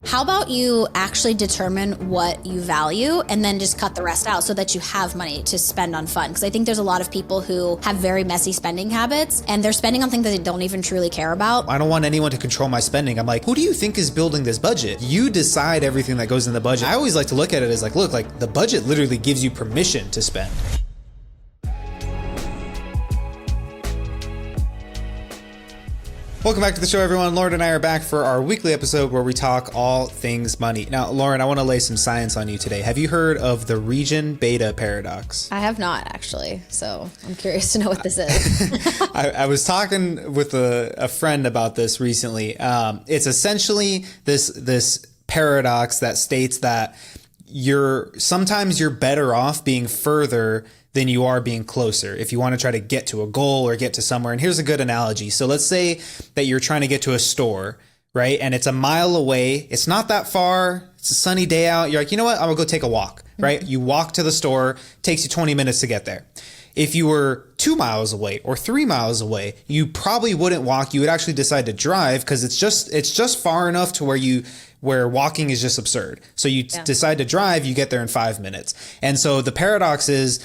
How about you actually determine what you value and then just cut the rest out so that you have money to spend on fun? Because I think there's a lot of people who have very messy spending habits and they're spending on things that they don't even truly care about. I don't want anyone to control my spending. I'm like, who do you think is building this budget? You decide everything that goes in the budget. I always like to look at it as like, look, like the budget literally gives you permission to spend. Welcome back to the show, everyone. Lauren and I are back for our weekly episode where we talk all things money. Now, Lauren, I want to lay some science on you today. Have you heard of the region beta paradox? I have not, actually. So I'm curious to know what this is. I was talking with a friend about this recently. It's essentially this paradox that states that sometimes you're better off being further than you are being closer if you want to try to get to a goal or get to somewhere. And here's a good analogy. So let's say that you're trying to get to a store, right? And it's a mile away. It's not that far. It's a sunny day out. You're like, you know what? I'm gonna go take a walk, right? You walk to the store, takes you 20 minutes to get there. If you were 2 miles away or 3 miles away, you probably wouldn't walk. You would actually decide to drive because it's just far enough to where walking is just absurd. So you decide to drive, you get there in 5 minutes. And so the paradox is,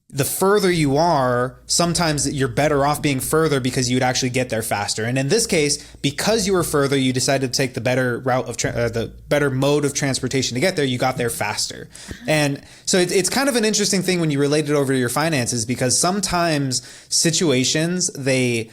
the further you are, sometimes you're better off being further because you would actually get there faster. And in this case, because you were further, you decided to take the better route of the better mode of transportation to get there. You got there faster. And so it's kind of an interesting thing when you relate it over to your finances, because sometimes situations, they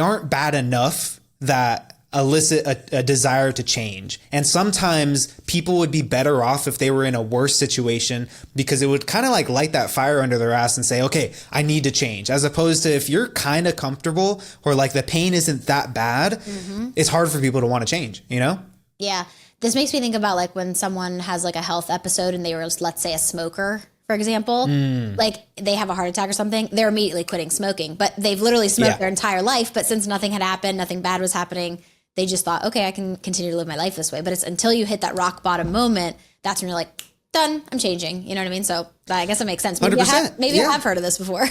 aren't bad enough that elicit a desire to change. And sometimes people would be better off if they were in a worse situation, because it would kind of like light that fire under their ass and say, okay, I need to change. As opposed to if you're kind of comfortable or like the pain isn't that bad, it's hard for people to want to change, you know? Yeah. This makes me think about like when someone has like a health episode and they were, let's say, a smoker, for example, like they have a heart attack or something, they're immediately quitting smoking, but they've literally smoked their entire life. But since nothing had happened, nothing bad was happening, they just thought, okay, I can continue to live my life this way. But it's until you hit that rock bottom moment, that's when you're like, done, I'm changing. You know what I mean? So I guess it makes sense. Maybe, I have heard of this before.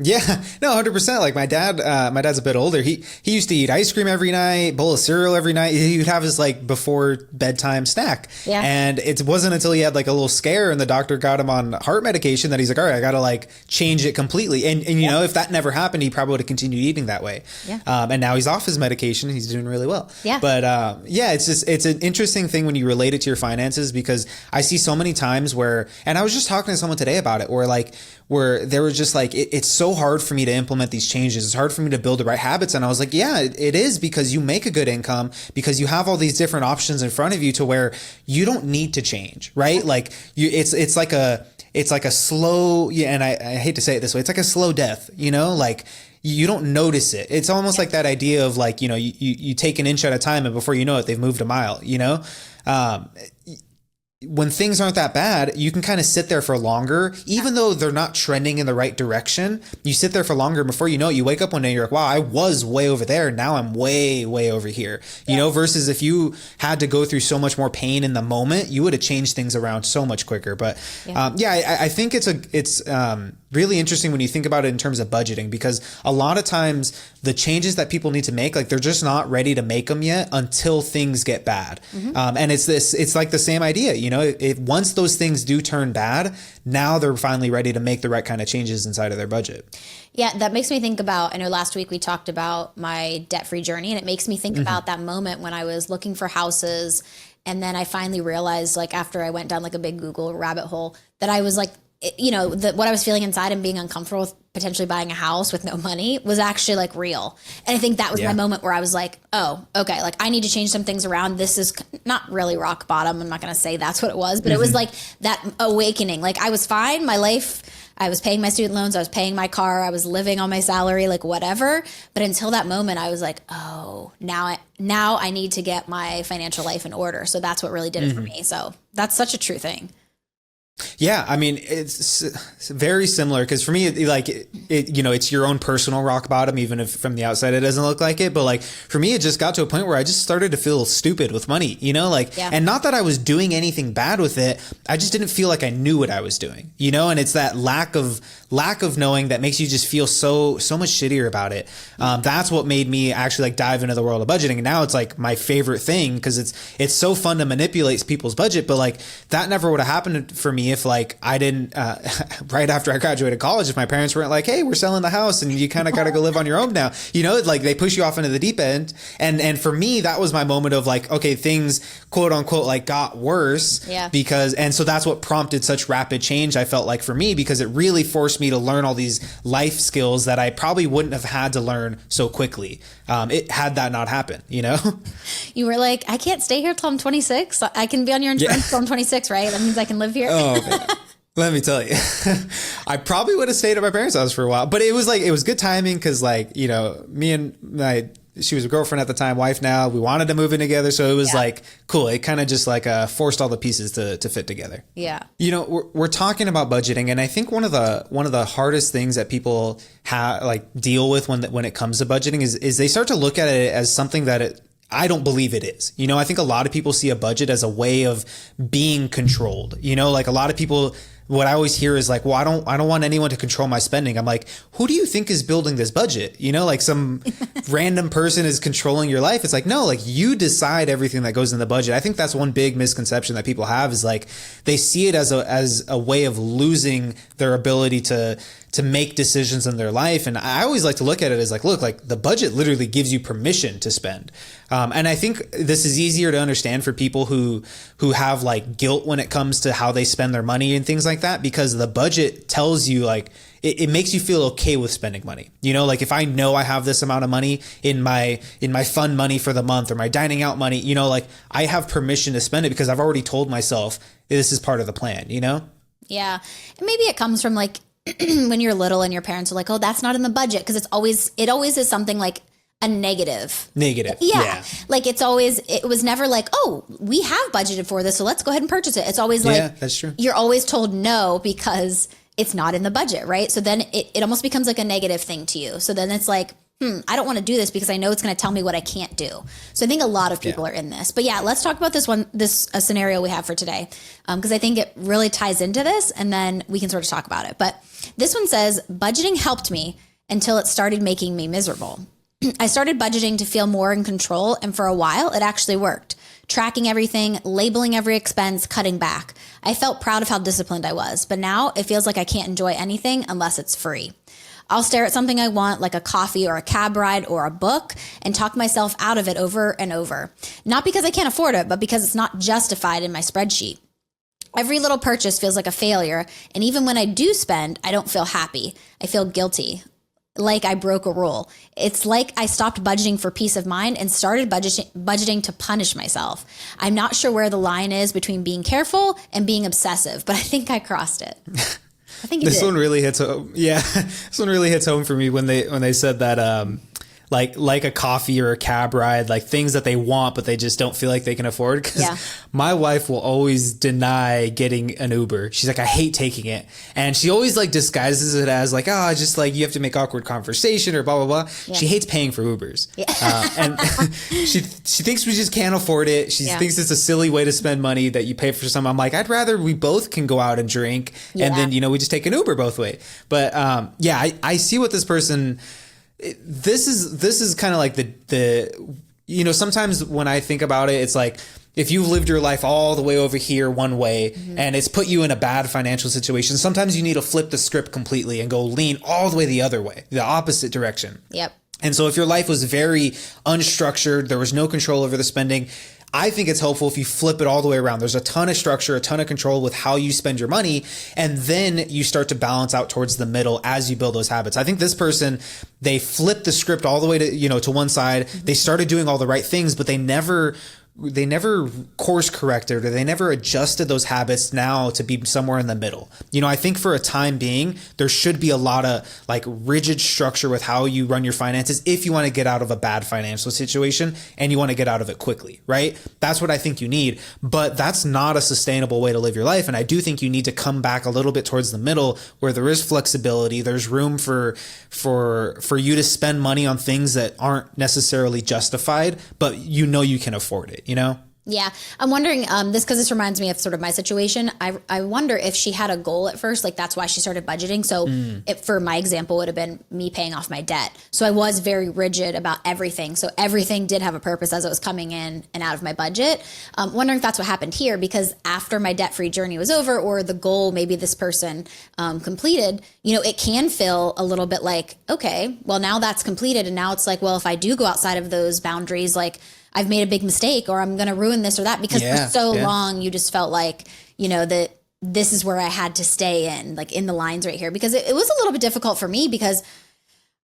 Yeah, no, 100%. Like my dad's a bit older. He used to eat ice cream every night, bowl of cereal every night. He would have his like before bedtime snack. Yeah. And it wasn't until he had like a little scare and the doctor got him on heart medication that he's like, all right, I got to like change it completely. And you know, if that never happened, he probably would have continued eating that way. Yeah. And now he's off his medication. He's doing really well. Yeah. But it's an interesting thing when you relate it to your finances, because I see so many times where, and I was just talking to someone today about it, where they were just like, it's so hard for me to implement these changes. It's hard for me to build the right habits. And I was like, yeah, it is, because you make a good income, because you have all these different options in front of you to where you don't need to change, right? Like it's like a slow, and I hate to say it this way, it's like a slow death, you know, like you don't notice it. It's almost like that idea of like, you know, you take an inch at a time and before you know it, they've moved a mile, you know? When things aren't that bad, you can kind of sit there for longer, even though they're not trending in the right direction. You sit there for longer, and before you know it, you wake up one day, you're like, wow, I was way over there. Now I'm way, way over here, you know, versus if you had to go through so much more pain in the moment, you would have changed things around so much quicker. But I think it's really interesting when you think about it in terms of budgeting, because a lot of times the changes that people need to make, like they're just not ready to make them yet until things get bad. And it's like the same idea, you know, if once those things do turn bad, now they're finally ready to make the right kind of changes inside of their budget. Yeah, that makes me think about, I know last week we talked about my debt-free journey, and it makes me think about that moment when I was looking for houses. And then I finally realized, like after I went down like a big Google rabbit hole, that I was like, you know, what I was feeling inside and being uncomfortable with potentially buying a house with no money was actually like real. And I think that was my moment where I was like, oh, okay, like I need to change some things around. This is not really rock bottom. I'm not going to say that's what it was, but it was like that awakening. Like I was fine. My life, I was paying my student loans. I was paying my car. I was living on my salary, like whatever. But until that moment, I was like, oh, now I need to get my financial life in order. So that's what really did it for me. So that's such a true thing. Yeah, I mean, it's very similar, because for me, you know, it's your own personal rock bottom, even if from the outside it doesn't look like it. But like for me, it just got to a point where I just started to feel stupid with money, you know, like, and not that I was doing anything bad with it. I just didn't feel like I knew what I was doing, you know, and it's that lack of lack of knowing that makes you just feel so much shittier about it. That's what made me actually like dive into the world of budgeting. And now it's like my favorite thing because it's so fun to manipulate people's budget. But like that never would have happened for me if like I didn't right after I graduated college, if my parents weren't like, hey, we're selling the house and you kind of got to go live on your own now. You know, like they push you off into the deep end. And for me, that was my moment of like, okay, things quote unquote like got worse. Yeah. And so that's what prompted such rapid change, I felt like for me, because it really forced me to learn all these life skills that I probably wouldn't have had to learn so quickly. It had that not happen, you know? You were like, I can't stay here till I'm 26. I can be on your insurance till I'm 26, right? That means I can live here. Oh, man. Let me tell you, I probably would have stayed at my parents' house for a while, but it was good timing because like, you know, me and she was a girlfriend at the time, wife now, we wanted to move in together. So it was like, cool. It kind of just like forced all the pieces to fit together. Yeah. You know, we're talking about budgeting. And I think one of the hardest things that people deal with when it comes to budgeting is they start to look at it as something that I don't believe it is. You know, I think a lot of people see a budget as a way of being controlled. You know, like a lot of people, what I always hear is like, well, I don't want anyone to control my spending. I'm like, who do you think is building this budget? You know, like some random person is controlling your life. It's like, no, like you decide everything that goes in the budget. I think that's one big misconception that people have is like they see it as a way of losing their ability to make decisions in their life. And I always like to look at it as like, look, like the budget literally gives you permission to spend. And I think this is easier to understand for people who have like guilt when it comes to how they spend their money and things like that, because the budget tells you like, it makes you feel okay with spending money. You know, like if I know I have this amount of money in my fund money for the month or my dining out money, you know, like I have permission to spend it because I've already told myself this is part of the plan, you know? Yeah. And maybe it comes from like, when you're little and your parents are like, oh, that's not in the budget. Cause it always is something like a negative. Yeah. Like it was never like, oh, we have budgeted for this, so let's go ahead and purchase it. It's always like, yeah, that's true. You're always told no because it's not in the budget. Right. So then it almost becomes like a negative thing to you. So then it's like, I don't want to do this because I know it's going to tell me what I can't do. So I think a lot of people are in this. But yeah, let's talk about this scenario we have for today, because I think it really ties into this, and then we can sort of talk about it. But this one says, budgeting helped me until it started making me miserable. I started budgeting to feel more in control, and for a while, it actually worked. Tracking everything, labeling every expense, cutting back. I felt proud of how disciplined I was, but now it feels like I can't enjoy anything unless it's free. I'll stare at something I want, like a coffee or a cab ride or a book, and talk myself out of it over and over. Not because I can't afford it, but because it's not justified in my spreadsheet. Every little purchase feels like a failure, and even when I do spend, I don't feel happy. I feel guilty, like I broke a rule. It's like I stopped budgeting for peace of mind and started budgeting to punish myself. I'm not sure where the line is between being careful and being obsessive, but I think I crossed it. I think this one really hits home. Yeah, this one really hits home for me when they said that like a coffee or a cab ride, like things that they want but they just don't feel like they can afford. Because my wife will always deny getting an Uber. She's like, I hate taking it, and she always like disguises it as like, oh, just like you have to make awkward conversation or blah blah blah. Yeah. She hates paying for Ubers, and she thinks we just can't afford it. She thinks it's a silly way to spend money that you pay for some. I'm like, I'd rather we both can go out and drink, and then we just take an Uber both ways. But I see what this person. This is kind of like the sometimes when I think about it, it's like if you've lived your life all the way over here one way and it's put you in a bad financial situation, sometimes you need to flip the script completely and go lean all the way the other way, the opposite direction. Yep. And so if your life was very unstructured, there was no control over the spending, I think it's helpful if you flip it all the way around. There's a ton of structure, a ton of control with how you spend your money, and then you start to balance out towards the middle as you build those habits. I think this person, they flipped the script all the way to one side. They started doing all the right things, but they never course corrected or they never adjusted those habits now to be somewhere in the middle. I think for a time being, there should be a lot of like rigid structure with how you run your finances if you want to get out of a bad financial situation and you want to get out of it quickly, right? That's what I think you need, but that's not a sustainable way to live your life. And I do think you need to come back a little bit towards the middle where there is flexibility. There's room for you to spend money on things that aren't necessarily justified, but you can afford it. Yeah. I'm wondering, because this reminds me of sort of my situation. I wonder if she had a goal at first, like that's why she started budgeting. So it, for my example, would have been me paying off my debt. So I was very rigid about everything. So everything did have a purpose as it was coming in and out of my budget. Wondering if that's what happened here, because after my debt-free journey was over, or the goal maybe this person completed, it can feel a little bit like, okay, well now that's completed. And now it's like, well, if I do go outside of those boundaries, like I've made a big mistake, or I'm going to ruin this or that, because for so long you just felt like, that this is where I had to stay in, like in the lines right here, because it was a little bit difficult for me, because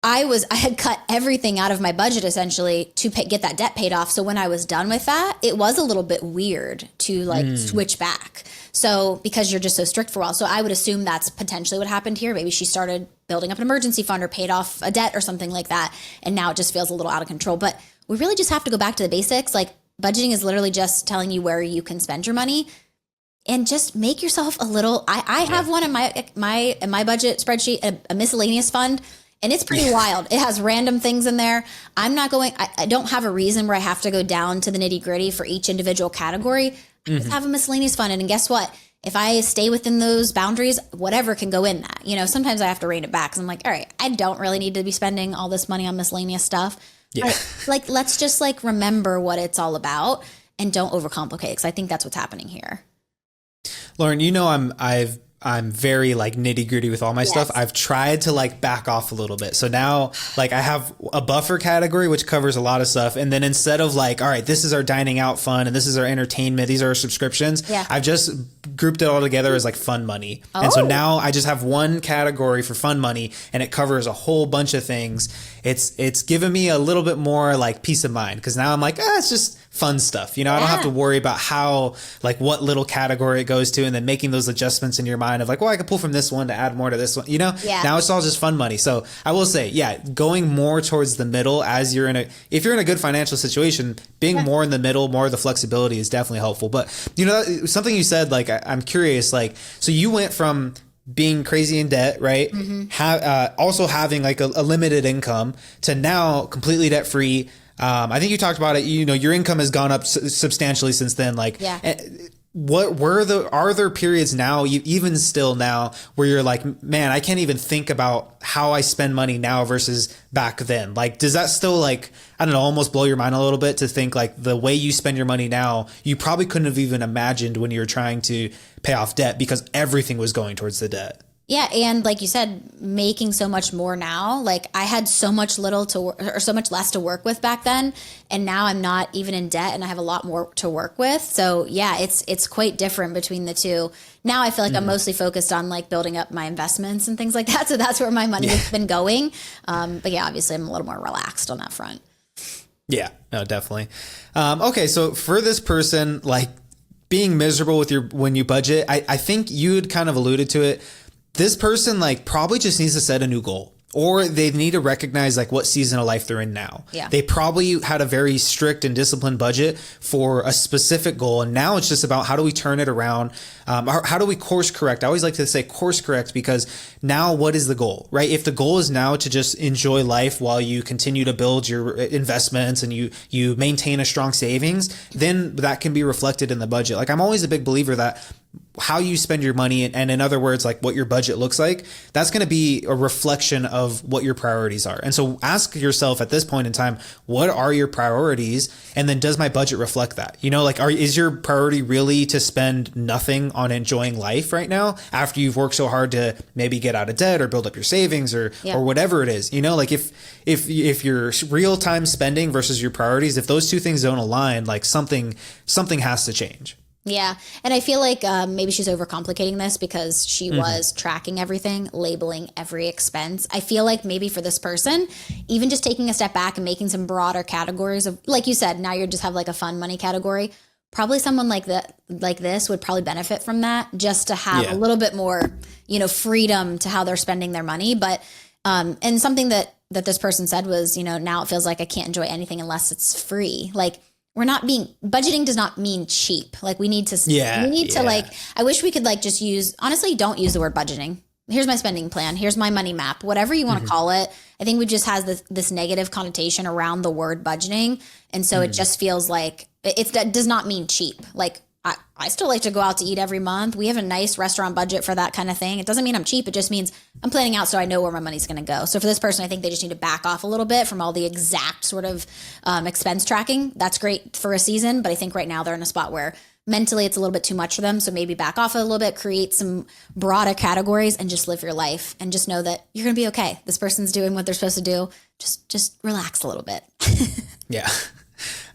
I had cut everything out of my budget essentially to get that debt paid off. So when I was done with that, it was a little bit weird to like switch back. So because you're just so strict for a while. So I would assume that's potentially what happened here. Maybe she started building up an emergency fund or paid off a debt or something like that. And now it just feels a little out of control. But we really just have to go back to the basics. Like budgeting is literally just telling you where you can spend your money, and just make yourself a little, I have one in my budget spreadsheet, a miscellaneous fund, and it's pretty wild. It has random things in there. I don't have a reason where I have to go down to the nitty gritty for each individual category. I just have a miscellaneous fund. And guess what? If I stay within those boundaries, whatever can go in that. Sometimes I have to rein it back because I'm like, all right, I don't really need to be spending all this money on miscellaneous stuff. Yeah. Like, let's just like remember what it's all about and don't overcomplicate, because I think that's what's happening here. Lauren, I'm very like nitty gritty with all my stuff. I've tried to like back off a little bit. So now like I have a buffer category, which covers a lot of stuff. And then instead of like, all right, this is our dining out fund and this is our entertainment, these are our subscriptions. Yeah. I've just grouped it all together as like fun money. Oh. And so now I just have one category for fun money, and it covers a whole bunch of things. It's given me a little bit more like peace of mind, because now I'm like, it's just fun stuff. I don't have to worry about how, like what little category it goes to, and then making those adjustments in your mind of like, well, I could pull from this one to add more to this one, now it's all just fun money. So I will say, going more towards the middle if you're in a good financial situation, being more in the middle, more of the flexibility is definitely helpful. But something you said, like, I'm curious, like, so you went from being crazy in debt, right? Also having like a limited income to now completely debt free. I think you talked about it, your income has gone up substantially since then. Like, are there periods now, even still now, where you're like, man, I can't even think about how I spend money now versus back then? Like, does that still, like, I don't know, almost blow your mind a little bit to think like the way you spend your money now, you probably couldn't have even imagined when you were trying to pay off debt, because everything was going towards the debt? Yeah. And like you said, making so much more now, like I had so much so much less to work with back then. And now I'm not even in debt and I have a lot more to work with. So yeah, it's quite different between the two. Now I feel like I'm mostly focused on like building up my investments and things like that. So that's where my money has been going. But yeah, obviously I'm a little more relaxed on that front. Yeah, no, definitely. Okay. So for this person, like being miserable when you budget, I think you'd kind of alluded to it. This person like probably just needs to set a new goal, or they need to recognize like what season of life they're in now. Yeah. They probably had a very strict and disciplined budget for a specific goal. And now it's just about how do we turn it around? How do we course correct? I always like to say course correct, because now what is the goal, right? If the goal is now to just enjoy life while you continue to build your investments and you maintain a strong savings, then that can be reflected in the budget. Like, I'm always a big believer that how you spend your money, and in other words, like what your budget looks like, that's going to be a reflection of what your priorities are. And so ask yourself at this point in time, what are your priorities? And then does my budget reflect that? Is your priority really to spend nothing on enjoying life right now after you've worked so hard to maybe get out of debt or build up your savings or whatever it is? Like if your real time spending versus your priorities, if those two things don't align, like something has to change. Yeah. And I feel like maybe she's overcomplicating this because she was tracking everything, labeling every expense. I feel like maybe for this person, even just taking a step back and making some broader categories of, like you said, now you just have like a fun money category. Probably someone like this would probably benefit from that, just to have a little bit more, freedom to how they're spending their money. But and something that this person said was, now it feels like I can't enjoy anything unless it's free. Like, budgeting does not mean cheap. Like we need to like, I wish we could like just honestly, don't use the word budgeting. Here's my spending plan. Here's my money map, whatever you want to call it. I think we just has this negative connotation around the word budgeting. And so it just feels like That does not mean cheap. Like I still like to go out to eat every month. We have a nice restaurant budget for that kind of thing. It doesn't mean I'm cheap. It just means I'm planning out so I know where my money's going to go. So for this person, I think they just need to back off a little bit from all the exact sort of expense tracking. That's great for a season, but I think right now they're in a spot where mentally it's a little bit too much for them. So maybe back off a little bit, create some broader categories, and just live your life and just know that you're going to be okay. This person's doing what they're supposed to do. Just relax a little bit. Yeah.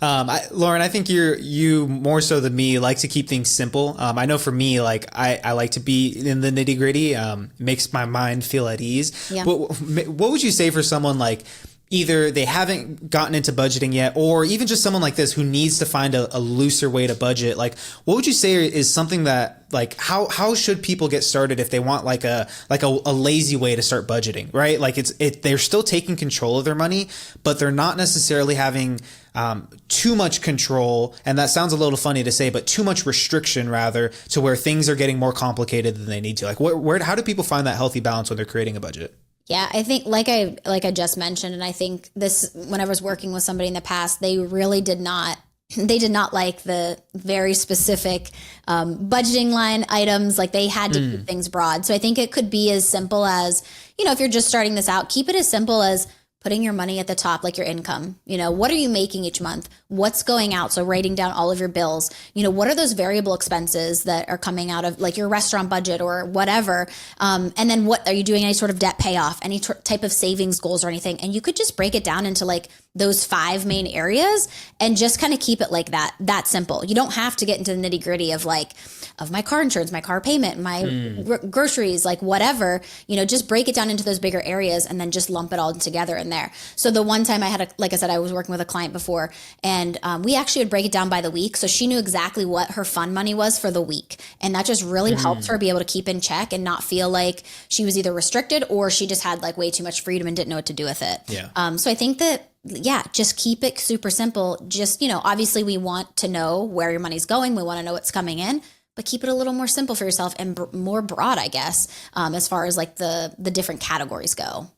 Lauren, I think you more so than me like to keep things simple. I know for me, like I like to be in the nitty gritty. Makes my mind feel at ease. Yeah. What would you say for someone like either they haven't gotten into budgeting yet, or even just someone like this who needs to find a looser way to budget? Like, what would you say is something that, like, how should people get started if they want like a lazy way to start budgeting, right? Like they're still taking control of their money, but they're not necessarily having too much control. And that sounds a little funny to say, but too much restriction rather, to where things are getting more complicated than they need to. Like how do people find that healthy balance when they're creating a budget? Yeah, I think like I just mentioned, and I think this, when I was working with somebody in the past, they really did not like the very specific budgeting line items. Like they had to keep things broad. So I think it could be as simple as, if you're just starting this out, keep it as simple as putting your money at the top, like your income. What are you making each month? What's going out? So writing down all of your bills. What are those variable expenses that are coming out of like your restaurant budget or whatever? And then what are you doing? Any sort of debt payoff, any type of savings goals or anything? And you could just break it down into like those 5 main areas and just kind of keep it like that simple. You don't have to get into the nitty gritty of my car insurance, my car payment, my groceries, like whatever, just break it down into those bigger areas and then just lump it all together in there. So the one time like I said, I was working with a client before, and we actually would break it down by the week. So she knew exactly what her fund money was for the week. And that just really helped her be able to keep in check and not feel like she was either restricted or she just had like way too much freedom and didn't know what to do with it. Yeah. So I think that, just keep it super simple. Just, obviously we want to know where your money's going. We want to know what's coming in, but keep it a little more simple for yourself and more broad, I guess, as far as like the different categories go.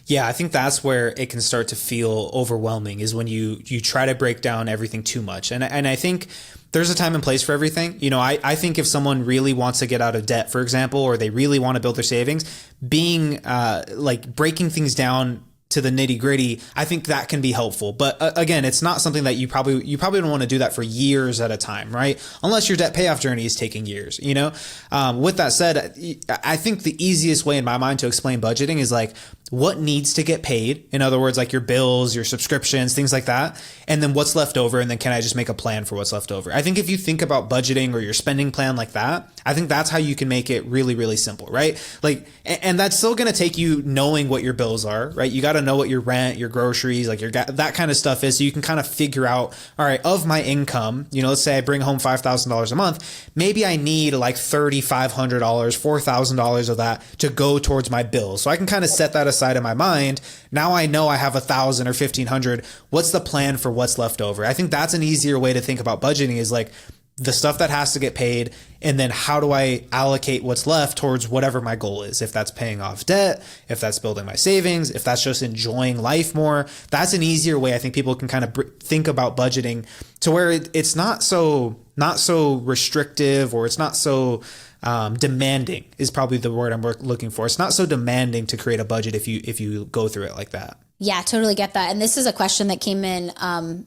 Yeah, I think that's where it can start to feel overwhelming, is when you try to break down everything too much. And I think there's a time and place for everything. I think if someone really wants to get out of debt, for example, or they really want to build their savings, being like breaking things down to the nitty gritty, I think that can be helpful. But again, it's not something that you probably don't want to do that for years at a time, right? Unless your debt payoff journey is taking years, With that said, I think the easiest way in my mind to explain budgeting is like what needs to get paid. In other words, like your bills, your subscriptions, things like that. And then what's left over. And then can I just make a plan for what's left over? I think if you think about budgeting or your spending plan like that, I think that's how you can make it really, really simple, right? Like, and that's still going to take you knowing what your bills are, right? You got to know what your rent, your groceries, like that kind of stuff is. So you can kind of figure out, all right, of my income, let's say I bring home $5,000 a month. Maybe I need like $3,500, $4,000 of that to go towards my bills. So I can kind of set that aside in my mind. Now I know I have 1,000 or 1,500. What's the plan for what's left over? I think that's an easier way to think about budgeting, is like the stuff that has to get paid, and then how do I allocate what's left towards whatever my goal is? If that's paying off debt, if that's building my savings, if that's just enjoying life more, that's an easier way I think people can kind of think about budgeting, to where it's not so restrictive, or it's not so demanding is probably the word I'm looking for. It's not so demanding to create a budget if you go through it like that. Yeah, totally get that. And this is a question that came in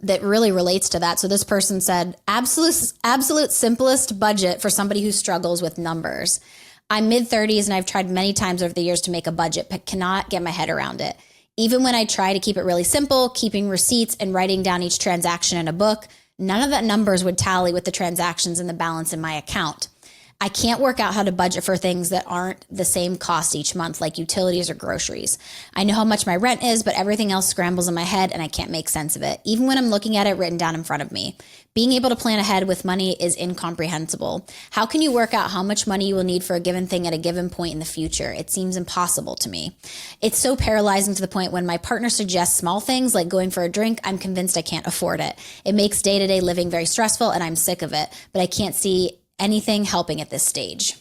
that really relates to that. So this person said, absolute simplest budget for somebody who struggles with numbers. I'm mid-30s and I've tried many times over the years to make a budget, but cannot get my head around it. Even when I try to keep it really simple, keeping receipts and writing down each transaction in a book, none of the numbers would tally with the transactions and the balance in my account. I can't work out how to budget for things that aren't the same cost each month, like utilities or groceries. I know how much my rent is, but everything else scrambles in my head and I can't make sense of it, even when I'm looking at it written down in front of me. Being able to plan ahead with money is incomprehensible. How can you work out how much money you will need for a given thing at a given point in the future? It seems impossible to me. It's so paralyzing to the point when my partner suggests small things like going for a drink, I'm convinced I can't afford it. It makes day-to-day living very stressful and I'm sick of it, but I can't see anything helping at this stage.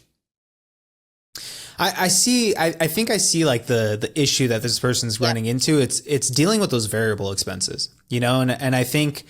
I think I see like the issue that this person's running into. It's dealing with those variable expenses, and I think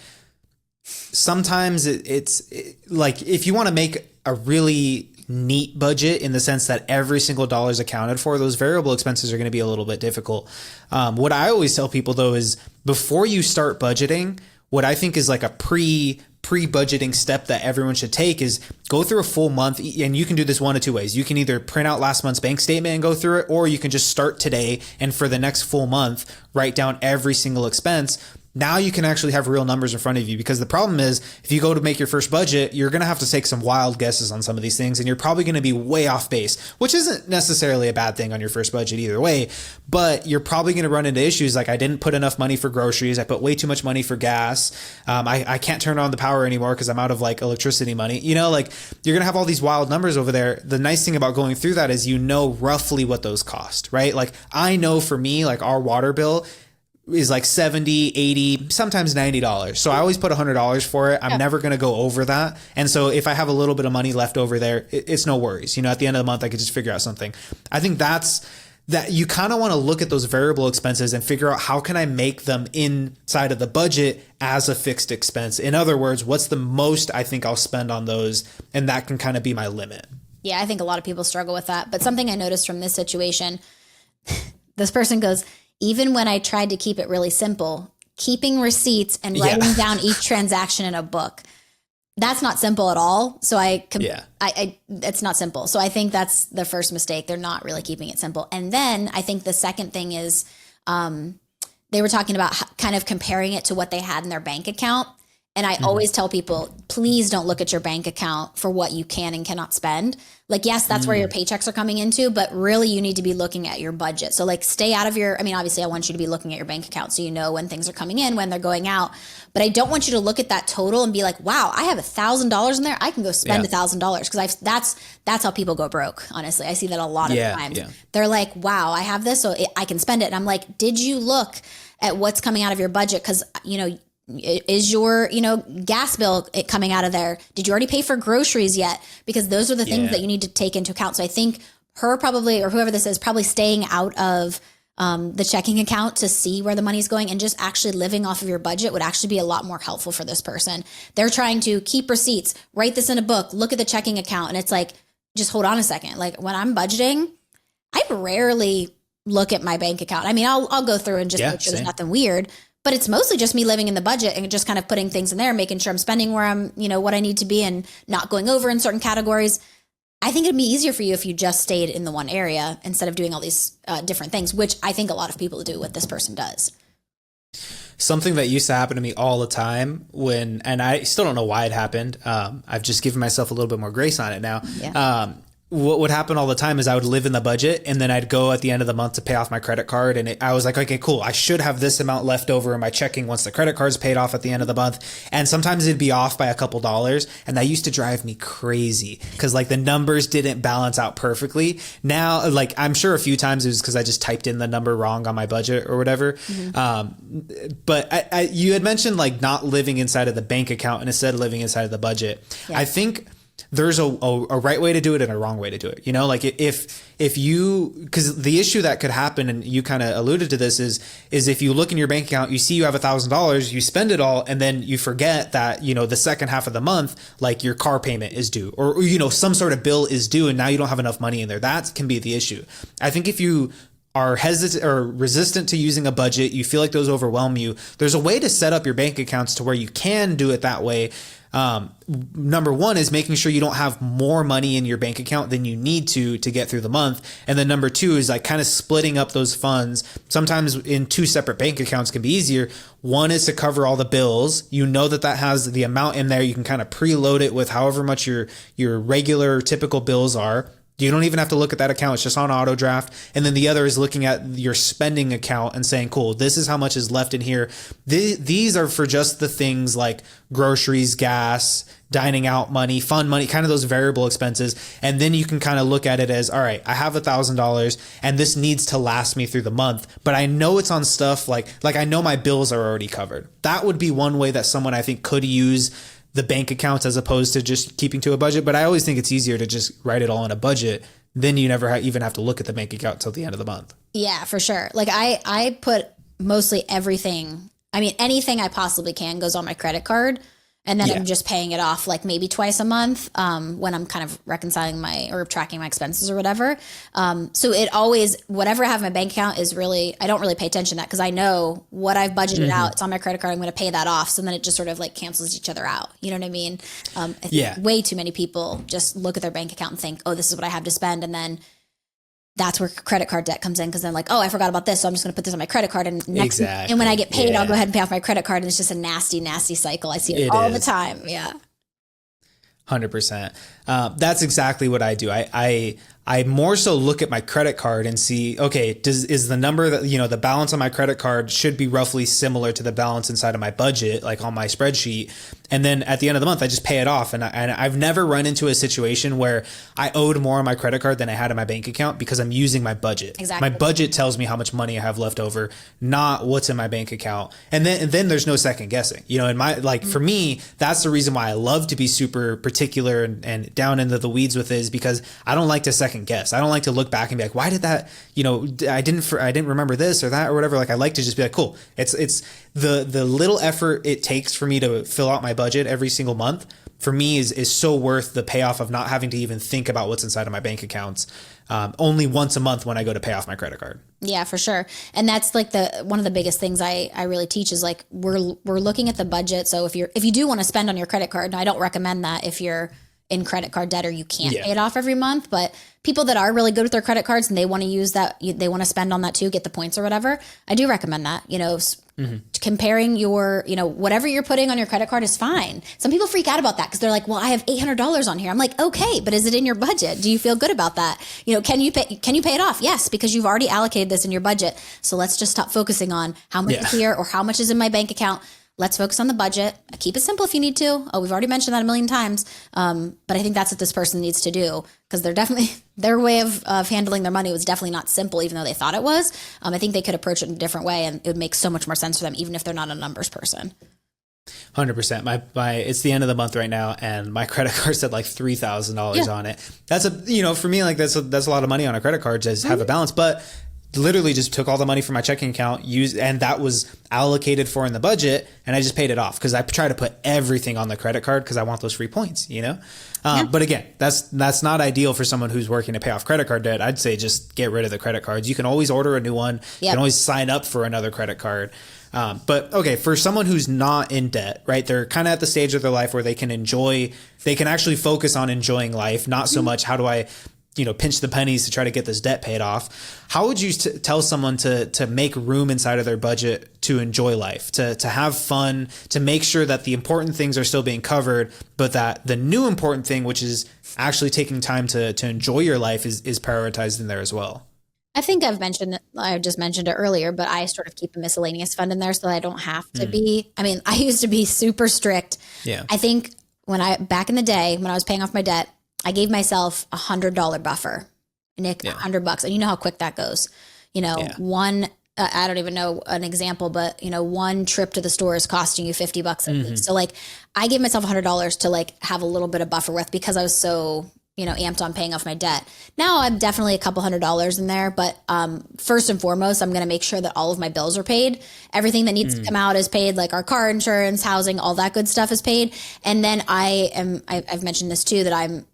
sometimes it's like if you want to make a really neat budget in the sense that every single dollar is accounted for, those variable expenses are going to be a little bit difficult. What I always tell people though is before you start budgeting, what I think is like a pre-budgeting step that everyone should take is go through a full month. And you can do this one of two ways. You can either print out last month's bank statement and go through it, or you can just start today and for the next full month, write down every single expense. Now you can actually have real numbers in front of you, because the problem is if you go to make your first budget, you're going to have to take some wild guesses on some of these things, and you're probably going to be way off base, which isn't necessarily a bad thing on your first budget either way, but you're probably going to run into issues like I didn't put enough money for groceries. I put way too much money for gas. I can't turn on the power anymore because I'm out of like electricity money. You know, like you're going to have all these wild numbers over there. The nice thing about going through that is you know roughly what those cost, right? Like I know for me, like our water bill is like 70, 80, sometimes $90. So I always put $100 for it. I'm never going to go over that. And so if I have a little bit of money left over there, it's no worries. You know, at the end of the month, I could just figure out something. I think that you kind of want to look at those variable expenses and figure out how can I make them inside of the budget as a fixed expense. In other words, what's the most I think I'll spend on those? And that can kind of be my limit. Yeah, I think a lot of people struggle with that. But something I noticed from this situation, this person goes, even when I tried to keep it really simple, keeping receipts and writing down each transaction in a book, that's not simple at all. So it's not simple. So I think that's the first mistake. They're not really keeping it simple. And then I think the second thing is they were talking about kind of comparing it to what they had in their bank account. And I always tell people, please don't look at your bank account for what you can and cannot spend. Like, yes, that's where your paychecks are coming into, but really you need to be looking at your budget. So like stay out of obviously I want you to be looking at your bank account so you know when things are coming in, when they're going out. But I don't want you to look at that total and be like, wow, I have $1,000 in there. I can go spend $1,000. Because that's how people go broke. Honestly, I see that a lot of times. Yeah. They're like, wow, I have this, so I can spend it. And I'm like, did you look at what's coming out of your budget? Because, is your, gas bill coming out of there? Did you already pay for groceries yet? Because those are the things that you need to take into account. So I think her probably, or whoever this is, probably staying out of the checking account to see where the money's going and just actually living off of your budget would actually be a lot more helpful for this person. They're trying to keep receipts, write this in a book, look at the checking account. And it's like, just hold on a second. Like when I'm budgeting, I rarely look at my bank account. I mean, I'll go through and just make sure there's nothing weird. But it's mostly just me living in the budget and just kind of putting things in there, making sure I'm spending where I'm, what I need to be and not going over in certain categories. I think it'd be easier for you if you just stayed in the one area instead of doing all these different things, which I think a lot of people do what this person does. Something that used to happen to me all the time and I still don't know why it happened. I've just given myself a little bit more grace on it now. Yeah. What would happen all the time is I would live in the budget and then I'd go at the end of the month to pay off my credit card. And I was like, okay, cool. I should have this amount left over in my checking once the credit card's paid off at the end of the month. And sometimes it'd be off by a couple dollars. And that used to drive me crazy because like the numbers didn't balance out perfectly. Now, like I'm sure a few times it was because I just typed in the number wrong on my budget or whatever. Mm-hmm. But you had mentioned like not living inside of the bank account and instead living inside of the budget. Yeah. I think there's a right way to do it and a wrong way to do it. Like if you, because the issue that could happen, and you kind of alluded to this, is if you look in your bank account, you see you have $1,000, you spend it all, and then you forget that, the second half of the month, like your car payment is due or some sort of bill is due and now you don't have enough money in there. That can be the issue. I think if you are hesitant or resistant to using a budget, you feel like those overwhelm you, there's a way to set up your bank accounts to where you can do it that way. Number one is making sure you don't have more money in your bank account than you need to get through the month. And then number two is like kind of splitting up those funds. Sometimes in two separate bank accounts can be easier. One is to cover all the bills. That has the amount in there. You can kind of preload it with however much your regular typical bills are. You don't even have to look at that account. It's just on auto draft. And then the other is looking at your spending account and saying, cool, this is how much is left in here. These are for just the things like groceries, gas, dining out money, fun money, kind of those variable expenses. And then you can kind of look at it as, all right, I have $1,000 and this needs to last me through the month, but I know it's on stuff like I know my bills are already covered. That would be one way that someone I think could use the bank accounts as opposed to just keeping to a budget. But I always think it's easier to just write it all in a budget. Then you never even have to look at the bank account till the end of the month. Yeah, for sure. Like I put mostly everything. I mean, anything I possibly can goes on my credit card. And then I'm just paying it off like maybe twice a month when I'm kind of reconciling or tracking my expenses or whatever. So it always, whatever I have in my bank account is really, I don't really pay attention to that because I know what I've budgeted out. It's on my credit card. I'm going to pay that off. So then it just sort of like cancels each other out. You know what I mean? I think way too many people just look at their bank account and think, oh, this is what I have to spend. And then that's where credit card debt comes in because then like, oh, I forgot about this. So I'm just going to put this on my credit card. And and when I get paid, I'll go ahead and pay off my credit card. And it's just a nasty, nasty cycle. I see it all the time. Yeah. 100%. That's exactly what I do. I more so look at my credit card and see, okay, is the number that, the balance on my credit card should be roughly similar to the balance inside of my budget, like on my spreadsheet. And then at the end of the month, I just pay it off. And I've never run into a situation where I owed more on my credit card than I had in my bank account because I'm using my budget. Exactly. My budget tells me how much money I have left over, not what's in my bank account. And then there's no second guessing, in my, for me, that's the reason why I love to be super particular and down into the weeds with it is because I don't like to second guess. I don't like to look back and be like, why did that, I didn't remember this or that or whatever. Like I like to just be like, cool. It's the little effort it takes for me to fill out my budget every single month for me is so worth the payoff of not having to even think about what's inside of my bank accounts. Only once a month when I go to pay off my credit card. Yeah, for sure. And that's like one of the biggest things I really teach is like, we're looking at the budget. So if you do want to spend on your credit card, and I don't recommend that if you're in credit card debt or you can't pay it off every month, but people that are really good with their credit cards and they want to use that, they want to spend on that too, get the points or whatever. I do recommend that, comparing your, whatever you're putting on your credit card is fine. Some people freak out about that because they're like, well, I have $800 on here. I'm like, okay, but is it in your budget? Do you feel good about that? Can you pay it off? Yes, because you've already allocated this in your budget. So let's just stop focusing on how much is here or how much is in my bank account. Let's focus on the budget. Keep it simple if you need to. Oh, we've already mentioned that a million times. But I think that's what this person needs to do because their way of handling their money was definitely not simple, even though they thought it was. I think they could approach it in a different way and it would make so much more sense for them, even if they're not a numbers person. 100%. My it's the end of the month right now, and my credit card said like $3,000 on it. That's for me, like that's a lot of money on a credit card to have a balance, but literally just took all the money from my checking account, and that was allocated for in the budget, and I just paid it off because I try to put everything on the credit card because I want those free points, But again, that's not ideal for someone who's working to pay off credit card debt. I'd say just get rid of the credit cards. You can always order a new one. You can always sign up for another credit card. But okay, for someone who's not in debt, right? They're kind of at the stage of their life where they can actually focus on enjoying life, not so much how do I pinch the pennies to try to get this debt paid off. How would you tell someone to make room inside of their budget to enjoy life, to have fun, to make sure that the important things are still being covered, but that the new important thing, which is actually taking time to enjoy your life is prioritized in there as well? I think I just mentioned it earlier, but I sort of keep a miscellaneous fund in there so that I don't have to be, I used to be super strict. Yeah. I think back in the day when I was paying off my debt, I gave myself $100 buffer, Nick, $100. And you know how quick that goes. One, I don't even know an example, but one trip to the store is costing you $50 at least. So like I gave myself $100 to like have a little bit of buffer with because I was so, amped on paying off my debt. Now I'm definitely a couple $100 in there, but first and foremost, I'm going to make sure that all of my bills are paid. Everything that needs to come out is paid, like our car insurance, housing, all that good stuff is paid. And then I've mentioned this too, that I'm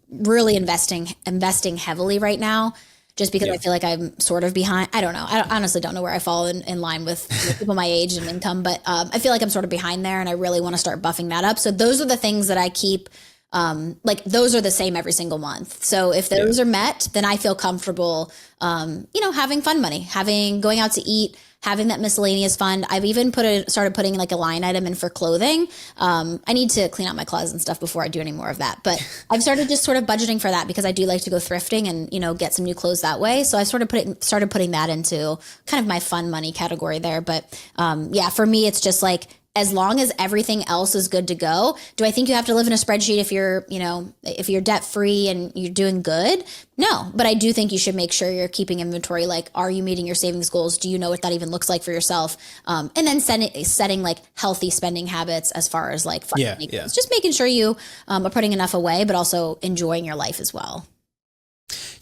really investing heavily right now just because I feel like I'm sort of behind. I don't know. I honestly don't know where I fall in line with people my age and income, but I feel like I'm sort of behind there and I really want to start buffing that up. So those are the things that I keep, those are the same every single month. So if those are met, then I feel comfortable, having fun money, going out to eat, having that miscellaneous fund. I've even started putting like a line item in for clothing. I need to clean out my closet and stuff before I do any more of that. But I've started just sort of budgeting for that because I do like to go thrifting and, get some new clothes that way. So I started putting that into kind of my fun money category there. But for me, it's just like, as long as everything else is good to go. Do I think you have to live in a spreadsheet if you're debt free and you're doing good? No, but I do think you should make sure you're keeping inventory. Like, are you meeting your savings goals? Do you know what that even looks like for yourself? And then setting like healthy spending habits as far as like fun money goes. Just making sure you are putting enough away, but also enjoying your life as well.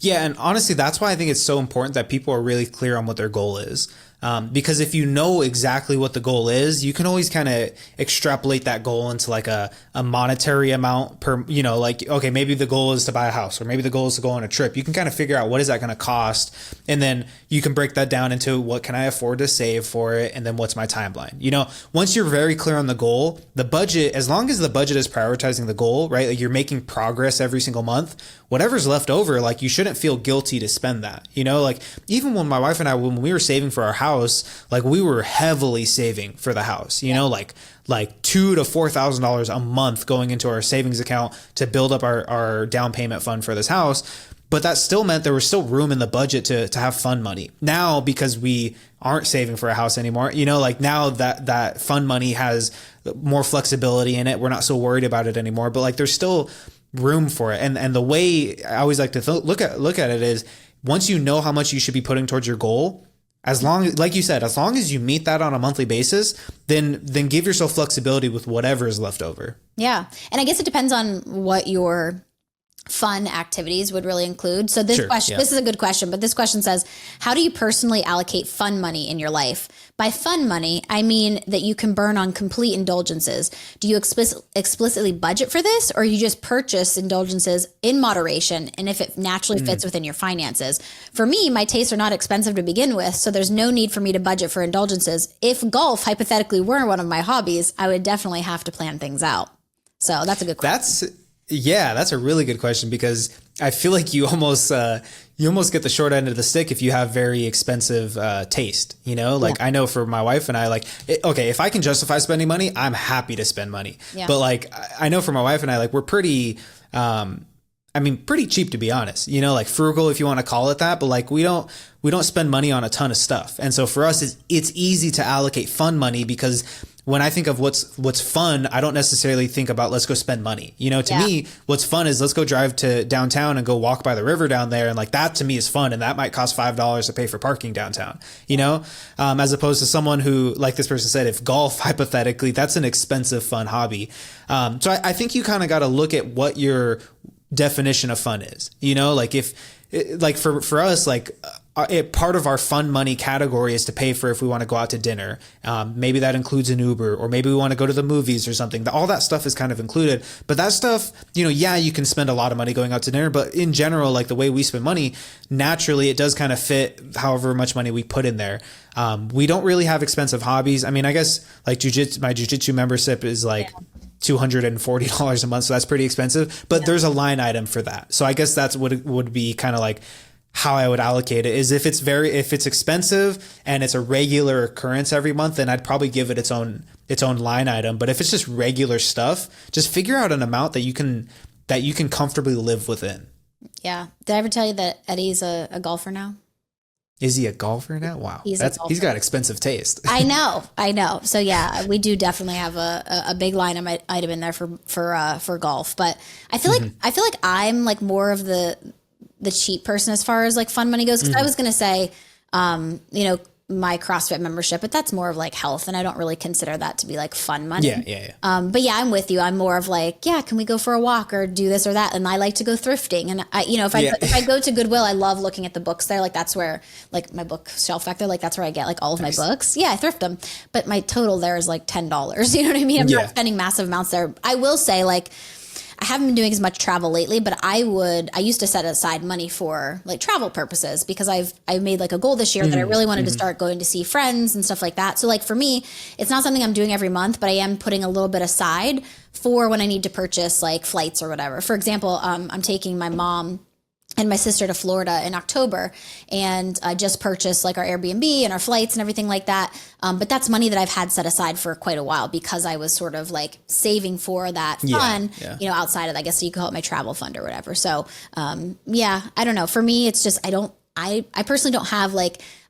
Yeah. And honestly, that's why I think it's so important that people are really clear on what their goal is. Because if you know exactly what the goal is, you can always kind of extrapolate that goal into like a monetary amount per, like, okay, maybe the goal is to buy a house, or maybe the goal is to go on a trip. You can kind of figure out what is that going to cost. And then you can break that down into what can I afford to save for it? And then what's my timeline? Once you're very clear on the goal, the budget, as long as the budget is prioritizing the goal, right? Like you're making progress every single month, whatever's left over, like you shouldn't feel guilty to spend that, like even when my wife and I, when we were saving for our house, like we were heavily saving for the house, like $2,000 to $4,000 a month going into our savings account to build up our down payment fund for this house. But that still meant there was still room in the budget to have fund money. Now, because we aren't saving for a house anymore, like now that fund money has more flexibility in it. We're not so worried about it anymore, but like there's still room for it. And the way I always like to look at it is, once you know how much you should be putting towards your goal, as long as, like you said, as long as you meet that on a monthly basis, then give yourself flexibility with whatever is left over. Yeah. And I guess it depends on what your fun activities would really include. So this question, this is a good question, but this question says, how do you personally allocate fun money in your life? By fun money, I mean that you can burn on complete indulgences. Do you explicitly budget for this, or you just purchase indulgences in moderation and if it naturally fits within your finances? For me, my tastes are not expensive to begin with, so there's no need for me to budget for indulgences. If golf hypothetically were one of my hobbies, I would definitely have to plan things out. So that's a good question. That's a really good question, because I feel like you almost get the short end of the stick if you have very expensive taste, I know for my wife and I, okay, if I can justify spending money, I'm happy to spend money. Yeah. But like, I know for my wife and I, we're pretty, pretty cheap, to be honest, frugal, if you want to call it that, but we don't spend money on a ton of stuff. And so for us, it's easy to allocate fun money, because when I think of what's fun, I don't necessarily think about let's go spend money. To me, what's fun is let's go drive to downtown and go walk by the river down there. And that to me is fun. And that might cost $5 to pay for parking downtown, as opposed to someone who, like this person said, if golf, hypothetically, that's an expensive, fun hobby. So I think you kind of got to look at what your definition of fun is, for us, part of our fun money category is to pay for if we want to go out to dinner. Maybe that includes an Uber, or maybe we want to go to the movies or something. All that stuff is kind of included. But that stuff, you can spend a lot of money going out to dinner, but in general, the way we spend money, naturally, it does kind of fit however much money we put in there. We don't really have expensive hobbies. I mean, I guess my jujitsu membership is $240 a month. So that's pretty expensive, but there's a line item for that. So I guess that's what it would be kind of how I would allocate it is if it's expensive and it's a regular occurrence every month, then I'd probably give it its own line item. But if it's just regular stuff, just figure out an amount that you can comfortably live within. Yeah. Did I ever tell you that Eddie's a golfer now? Is he a golfer now? Wow. He's got expensive taste. I know. So yeah, we do definitely have a big line item in there for golf, but I feel like I'm more of the cheap person as far as fun money goes. Cause I was going to say, my CrossFit membership, but that's more of health. And I don't really consider that to be fun money. Yeah. But yeah, I'm with you. I'm more of can we go for a walk or do this or that? And I like to go thrifting. And if I go to Goodwill, I love looking at the books there. That's where my bookshelf back there, that's where I get all of my books. Yeah. I thrift them, but my total there is $10. You know what I mean? I'm not spending massive amounts there. I will say I haven't been doing as much travel lately, but I used to set aside money for travel purposes, because I made a goal this year that I really wanted to start going to see friends and stuff like that. So for me, it's not something I'm doing every month, but I am putting a little bit aside for when I need to purchase flights or whatever. For example, I'm taking my mom and my sister to Florida in October, and I just purchased our Airbnb and our flights and everything like that. But that's money that I've had set aside for quite a while, because I was sort of saving for that fun, outside of, I guess you could call it my travel fund or whatever. So, I don't know. For me, it's just, I personally don't have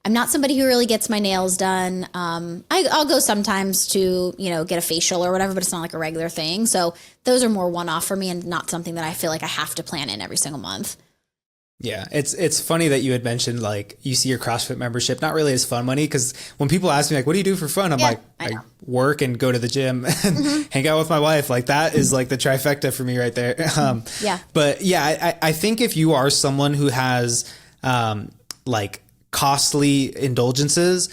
I'm not somebody who really gets my nails done. I'll go sometimes to, get a facial or whatever, but it's not a regular thing. So those are more one-off for me and not something that I feel I have to plan in every single month. Yeah, it's funny that you had mentioned you see your CrossFit membership not really as fun money, because when people ask me what do you do for fun, I'm I work and go to the gym and hang out with my wife. That is the trifecta for me right there. But yeah, I think if you are someone who has costly indulgences,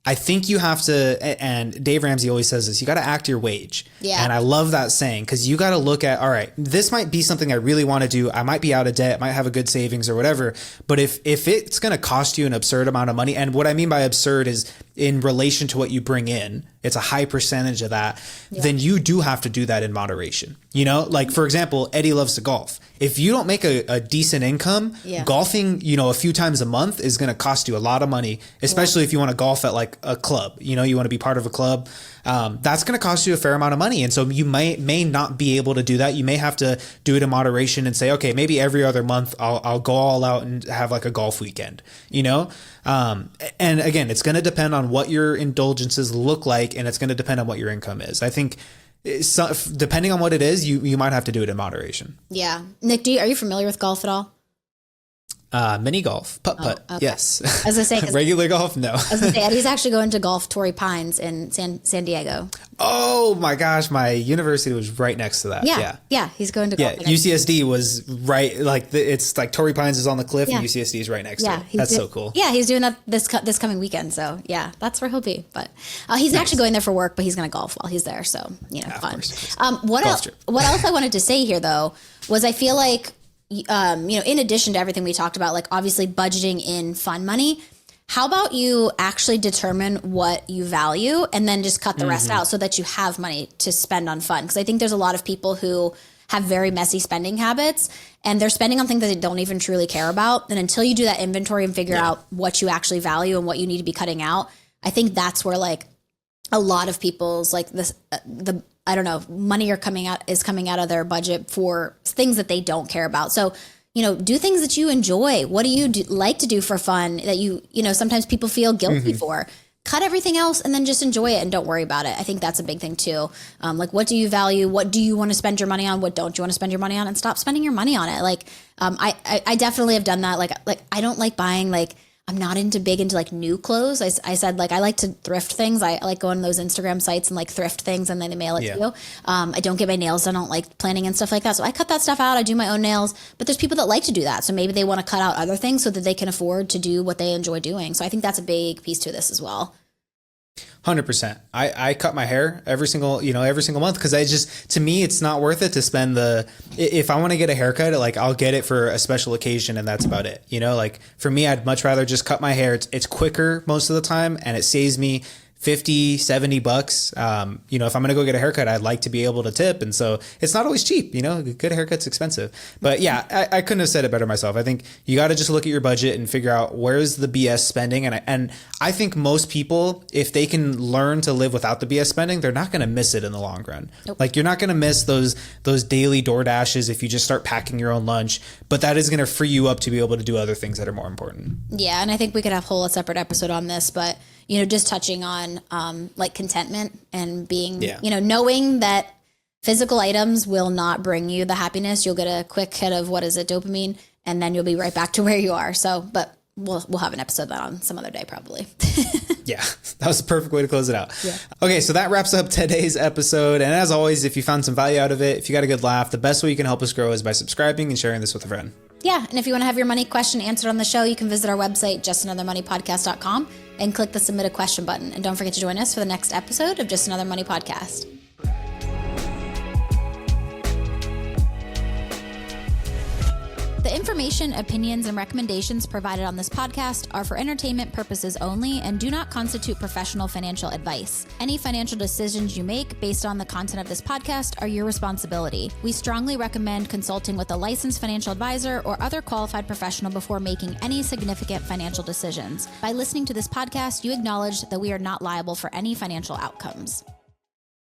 I think you have to, and Dave Ramsey always says this, you got to act your wage. Yeah. And I love that saying, because you got to look at, all right, this might be something I really want to do. I might be out of debt, might have a good savings or whatever. But if it's going to cost you an absurd amount of money, and what I mean by absurd is in relation to what you bring in, it's a high percentage of that, then you do have to do that in moderation. You know, like for example, Eddie loves to golf. If you don't make a decent income, golfing, you know, a few times a month is going to cost you a lot of money, especially if you want to golf at like a club, you know, you want to be part of a club. That's going to cost you a fair amount of money. And so you may not be able to do that. You may have to do it in moderation and say, okay, maybe every other month I'll go all out and have like a golf weekend, you know? And again, it's going to depend on what your indulgences look like, and it's going to depend on what your income is. I think depending on what it is, you might have to do it in moderation. Yeah. Nick, are you familiar with golf at all? Mini golf, putt-putt, okay. Yes. As I say, regular golf, no. As I say, Eddie's actually going to golf Torrey Pines in San Diego. Oh my gosh, my university was right next to that. Yeah, he's going to golf. Yeah, UCSD was right, like it's like Torrey Pines is on the cliff, and UCSD is right next to it. That's so cool. Yeah, he's doing that this coming weekend. So yeah, that's where he'll be. But he's actually going there for work, but he's going to golf while he's there. So fun. Of course. What else I wanted to say here though was I feel like. In addition to everything we talked about, like obviously budgeting in fun money, how about you actually determine what you value and then just cut the rest out so that you have money to spend on fun? Because I think there's a lot of people who have very messy spending habits and they're spending on things that they don't even truly care about. And until you do that inventory and figure out what you actually value and what you need to be cutting out, I think that's where like a lot of people's like money is coming out of their budget for things that they don't care about. So, do things that you enjoy. What do you like to do for fun that sometimes people feel guilty for? Cut everything else and then just enjoy it and don't worry about it. I think that's a big thing too. Like, what do you value? What do you want to spend your money on? What don't you want to spend your money on? And stop spending your money on it. Like, I definitely have done that. Like I don't like buying I'm not big into like new clothes. I said like I like to thrift things. I like going to those Instagram sites and like thrift things and then they mail it to you. I don't get my nails done. I don't like planning and stuff like that. So I cut that stuff out. I do my own nails. But there's people that like to do that. So maybe they want to cut out other things so that they can afford to do what they enjoy doing. So I think that's a big piece to this as well. 100%. I cut my hair every single month because to me, it's not worth it to spend if I want to get a haircut, like I'll get it for a special occasion and that's about it. Like for me, I'd much rather just cut my hair. It's quicker most of the time and it saves me $50, $70. If I'm going to go get a haircut, I'd like to be able to tip. And so it's not always cheap, a good haircut's expensive, but yeah, I couldn't have said it better myself. I think you got to just look at your budget and figure out where's the BS spending. And I think most people, if they can learn to live without the BS spending, they're not going to miss it in the long run. Nope. Like you're not going to miss those daily door dashes if you just start packing your own lunch, but that is going to free you up to be able to do other things that are more important. Yeah. And I think we could have a whole separate episode on this, but just touching on like contentment and being, knowing that physical items will not bring you the happiness. You'll get a quick hit of dopamine, and then you'll be right back to where you are. So, but we'll have an episode of that on some other day probably. Yeah, that was the perfect way to close it out. Yeah. Okay, so that wraps up today's episode. And as always, if you found some value out of it, if you got a good laugh, the best way you can help us grow is by subscribing and sharing this with a friend. Yeah, and if you want to have your money question answered on the show, you can visit our website, justanothermoneypodcast.com, and click the submit a question button. And don't forget to join us for the next episode of Just Another Money Podcast. The information, opinions, and recommendations provided on this podcast are for entertainment purposes only and do not constitute professional financial advice. Any financial decisions you make based on the content of this podcast are your responsibility. We strongly recommend consulting with a licensed financial advisor or other qualified professional before making any significant financial decisions. By listening to this podcast, you acknowledge that we are not liable for any financial outcomes.